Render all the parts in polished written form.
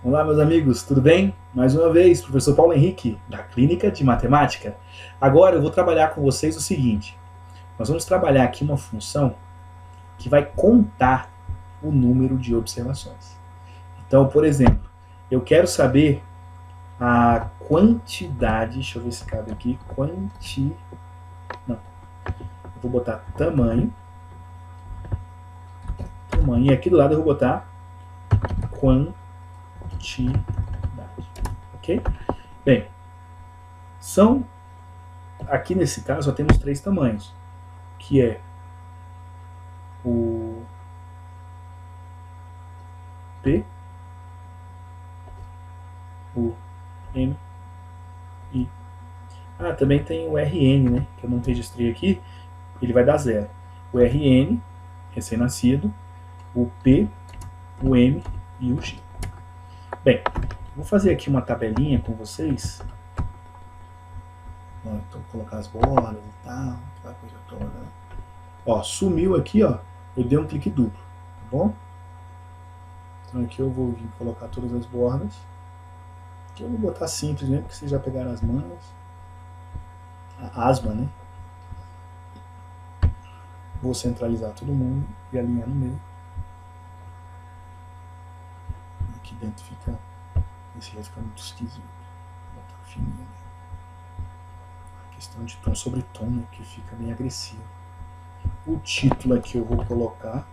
Olá, meus amigos, tudo bem? Mais uma vez, professor Paulo Henrique, da Clínica de Matemática. Agora eu vou trabalhar com vocês o seguinte: nós vamos trabalhar aqui uma função que vai contar o número de observações. Então, por exemplo, eu quero saber a quantidade, deixa eu ver se cabe aqui, não, eu vou botar tamanho, e aqui do lado eu vou botar quantidade, ok? Bem, aqui nesse caso só temos três tamanhos, que é o P, o M e... também tem o RN, né, que eu não registrei aqui, ele vai dar 0. O RN, recém-nascido, o P, o M e o G. Bem, vou fazer aqui uma tabelinha com vocês. Então, vou colocar as bordas e tal, aquela coisa toda. Ó, sumiu aqui, ó, eu dei um clique duplo, tá bom? Então aqui eu vou vir colocar todas as bordas. Aqui eu vou botar simples mesmo, porque vocês já pegaram as manhas. A asma, né? Vou centralizar todo mundo e alinhar no meio. Aqui dentro fica... Esse vai ficar muito esquisito. Vou botar fininho. A questão de tom sobre tom, né, que fica bem agressivo. O título aqui eu vou colocar...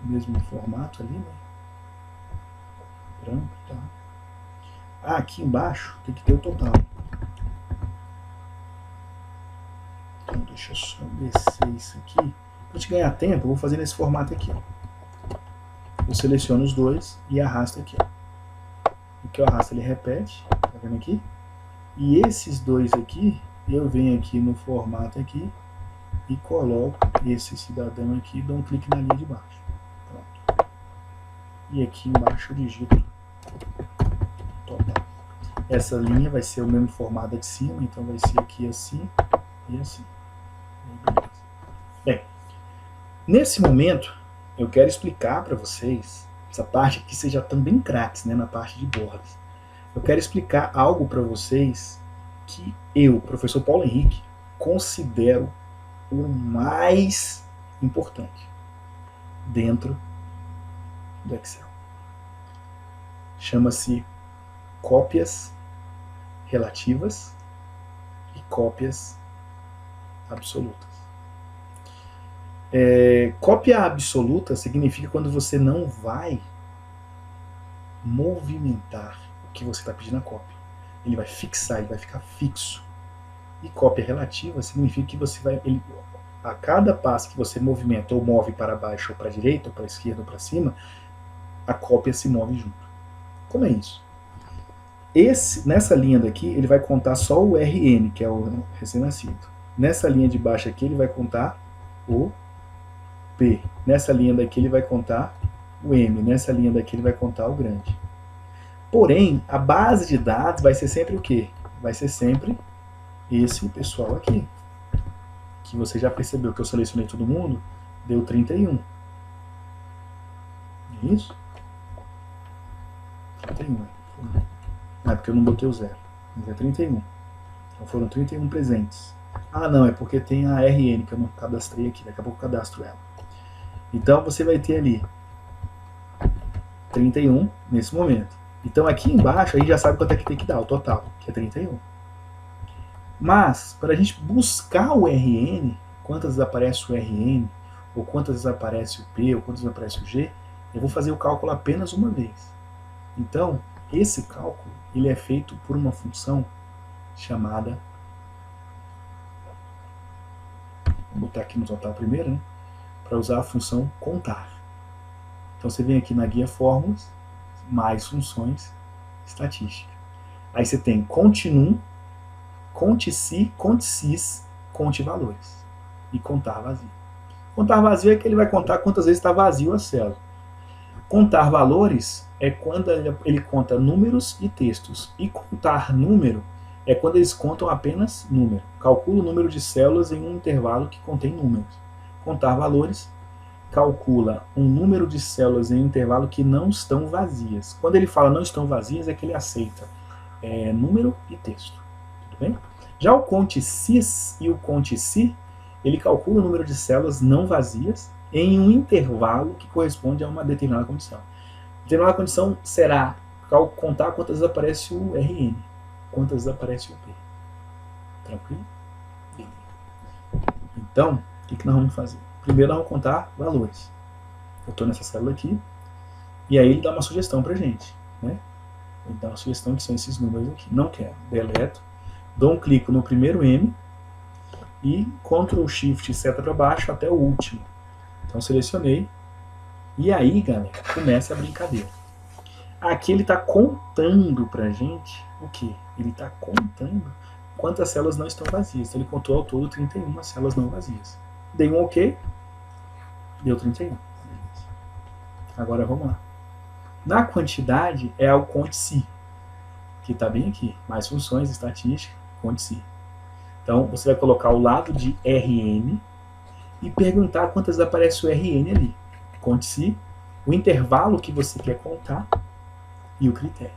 mesmo formato ali, né? Branco, tá? Aqui embaixo tem que ter o total. Então deixa eu só descer isso aqui. Para gente ganhar tempo, eu vou fazer nesse formato aqui, ó. Eu seleciono os dois e arrasto aqui, ó. O que eu arrasto ele repete, tá vendo aqui? E esses dois aqui, eu venho aqui no formato aqui e coloco esse cidadão aqui e dou um clique na linha de baixo. Pronto. E aqui embaixo eu digito total. Essa linha vai ser o mesmo formato de cima, então vai ser aqui assim e assim. Bem, nesse momento eu quero explicar para vocês essa parte aqui, vocês já estão bem craques, né, na parte de bordas. Eu quero explicar algo para vocês que eu, professor Paulo Henrique, considero o mais importante dentro do Excel. Chama-se cópias relativas e cópias absolutas. Cópia absoluta significa quando você não vai movimentar o que você está pedindo a cópia. Ele vai fixar, ele vai ficar fixo. E cópia relativa significa que você vai... a cada passo que você movimenta ou move para baixo ou para a direita, ou para a esquerda ou para cima, a cópia se move junto. Como é isso? Nessa linha daqui, ele vai contar só o RN, que é o recém-nascido. Nessa linha de baixo aqui, ele vai contar o P. Nessa linha daqui, ele vai contar o M. Nessa linha daqui, ele vai contar o grande. Porém, a base de dados vai ser sempre o quê? Vai ser sempre esse pessoal aqui. Que você já percebeu que eu selecionei todo mundo, deu 31. É isso? 31. É porque eu não botei o 0. Mas é 31. Então foram 31 presentes. Não, é porque tem a RN que eu não cadastrei aqui. Daqui a pouco eu cadastro ela. Então você vai ter ali 31 nesse momento. Então aqui embaixo a gente já sabe quanto é que tem que dar, o total, que é 31. Mas, para a gente buscar o RN, quantas vezes aparece o RN, ou quantas vezes aparece o P, ou quantas vezes aparece o G, eu vou fazer o cálculo apenas uma vez. Então, esse cálculo ele é feito por uma função chamada... Vou botar aqui no total primeiro, né? Para usar a função contar. Então você vem aqui na guia fórmulas, mais funções, estatística. Aí você tem conte-num, conte-se, conte-sis, conte-valores. E contar vazio. Contar vazio é que ele vai contar quantas vezes está vazio a célula. Contar valores é quando ele conta números e textos. E contar número é quando eles contam apenas número. Calcula o número de células em um intervalo que contém números. Contar valores calcula um número de células em um intervalo que não estão vazias. Quando ele fala não estão vazias, é que ele aceita número e texto. Tudo bem? Já o conte-sys e o conte-si, ele calcula o número de células não vazias em um intervalo que corresponde a uma determinada condição. Determinada condição será contar quantas vezes aparece o RN, quantas vezes aparece o P. Tranquilo? Então, o que nós vamos fazer? Primeiro nós vamos contar valores. Eu estou nessa célula aqui, e aí ele dá uma sugestão para a gente. Né? Ele dá uma sugestão que são esses números aqui. Não quero. Deleto. Dou um clique no primeiro M e Ctrl Shift e seta para baixo até o último. Então selecionei. E aí, galera, começa a brincadeira. Aqui ele está contando para a gente o quê? Ele está contando quantas células não estão vazias. Então ele contou ao todo 31 células não vazias. Dei um OK, deu 31. Agora vamos lá. Na quantidade é o conte-si, que está bem aqui. Mais funções, estatística, conte-si. Então você vai colocar o lado de RN e perguntar quantas vezes aparece o RN ali. Conte-si, o intervalo que você quer contar e o critério.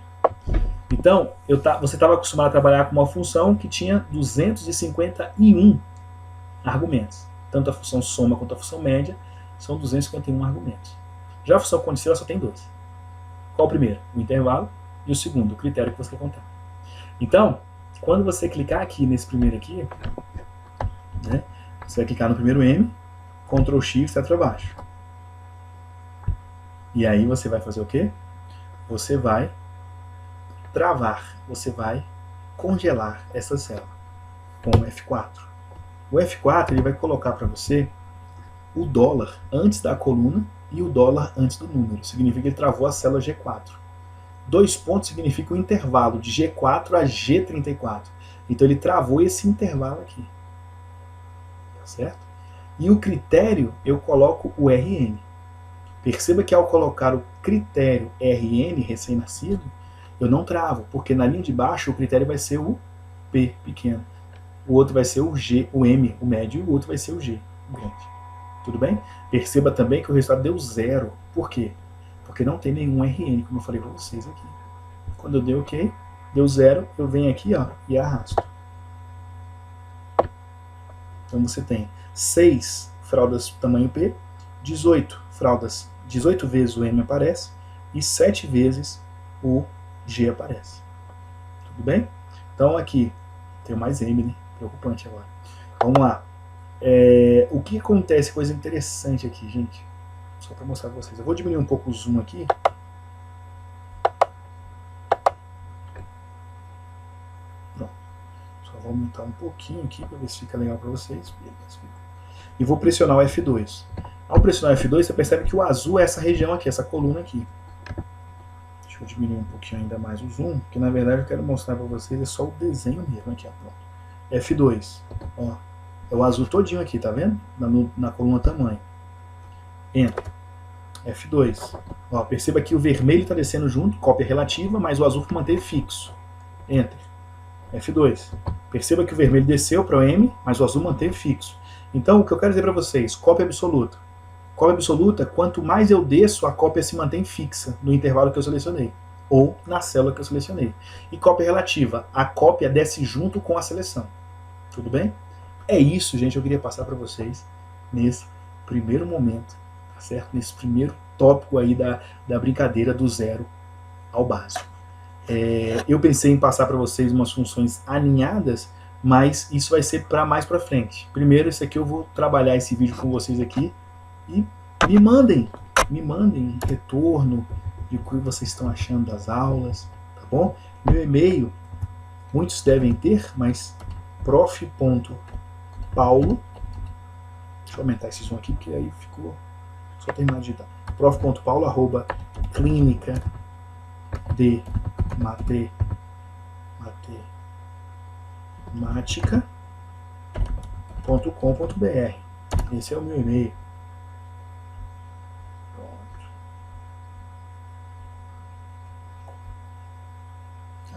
Então, você estava acostumado a trabalhar com uma função que tinha 251 argumentos. Tanto a função soma quanto a função média são 251 argumentos. Já a função conte-si ela só tem 2. Qual o primeiro? O intervalo. E o segundo, o critério que você quer contar. Então, quando você clicar aqui nesse primeiro aqui, né, você vai clicar no primeiro M, Ctrl Shift, seta para baixo. E aí você vai fazer o quê? Você vai travar, você vai congelar essa célula com o F4. O F4 ele vai colocar para você o dólar antes da coluna e o dólar antes do número. Significa que ele travou a célula G4. 2 pontos significa o intervalo de G4 a G34. Então ele travou esse intervalo aqui. Tá certo? E o critério eu coloco o RN. Perceba que ao colocar o critério RN, recém-nascido, eu não travo, porque na linha de baixo o critério vai ser o P pequeno. O outro vai ser o G, o M, o médio, e o outro vai ser o G, o grande. Tudo bem? Perceba também que o resultado deu 0. Por quê? Porque não tem nenhum RN, como eu falei para vocês aqui. Quando eu dei OK, deu 0, eu venho aqui ó, e arrasto. Então você tem 6 fraldas tamanho P, 18 fraldas, 18 vezes o M aparece e 7 vezes o G aparece. Tudo bem? Então aqui tem mais M, né? Preocupante agora. Vamos lá. O que acontece, coisa interessante aqui, gente. Só para mostrar para vocês. Eu vou diminuir um pouco o zoom aqui. Pronto. Só vou aumentar um pouquinho aqui para ver se fica legal para vocês. E vou pressionar o F2. Ao pressionar o F2, você percebe que o azul é essa região aqui, essa coluna aqui. Deixa eu diminuir um pouquinho ainda mais o zoom, porque na verdade eu quero mostrar para vocês é só o desenho mesmo aqui, ó, pronto. F2, ó, é o azul todinho aqui, tá vendo? Na coluna tamanho. Enter. F2. Ó, perceba que o vermelho está descendo junto, cópia relativa, mas o azul manteve fixo. Enter. F2. Perceba que o vermelho desceu para o M, mas o azul manteve fixo. Então, o que eu quero dizer para vocês, cópia absoluta. Cópia absoluta, quanto mais eu desço, a cópia se mantém fixa no intervalo que eu selecionei, ou na célula que eu selecionei. E cópia relativa, a cópia desce junto com a seleção. Tudo bem? É isso, gente, eu queria passar para vocês nesse primeiro momento, tá certo? Nesse primeiro tópico aí da brincadeira do zero ao básico. Eu pensei em passar para vocês umas funções aninhadas, mas isso vai ser para mais para frente. Primeiro, esse aqui eu vou trabalhar esse vídeo com vocês aqui e me mandem retorno de o que vocês estão achando das aulas, tá bom? Meu e-mail, muitos devem ter, mas prof.paulo, deixa eu aumentar esse som aqui, porque aí ficou, só terminar de digitar, prof.paulo@clínica de matemática.com.br. Esse é o meu e-mail. Pronto.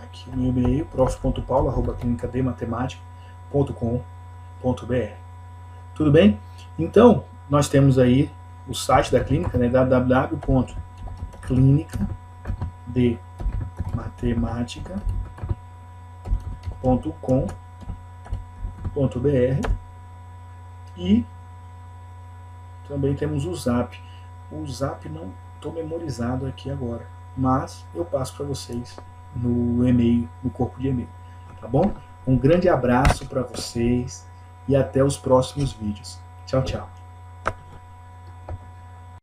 Aqui o meu e-mail, prof.paulo@clinicadematemática.com.br. Tudo bem? Então, nós temos aí o site da clínica, né, www.clinicadematematica.com.br, e também temos o Zap. O Zap não estou memorizado aqui agora, mas eu passo para vocês no e-mail, no corpo de e-mail, tá bom? Um grande abraço para vocês e até os próximos vídeos. Tchau, tchau.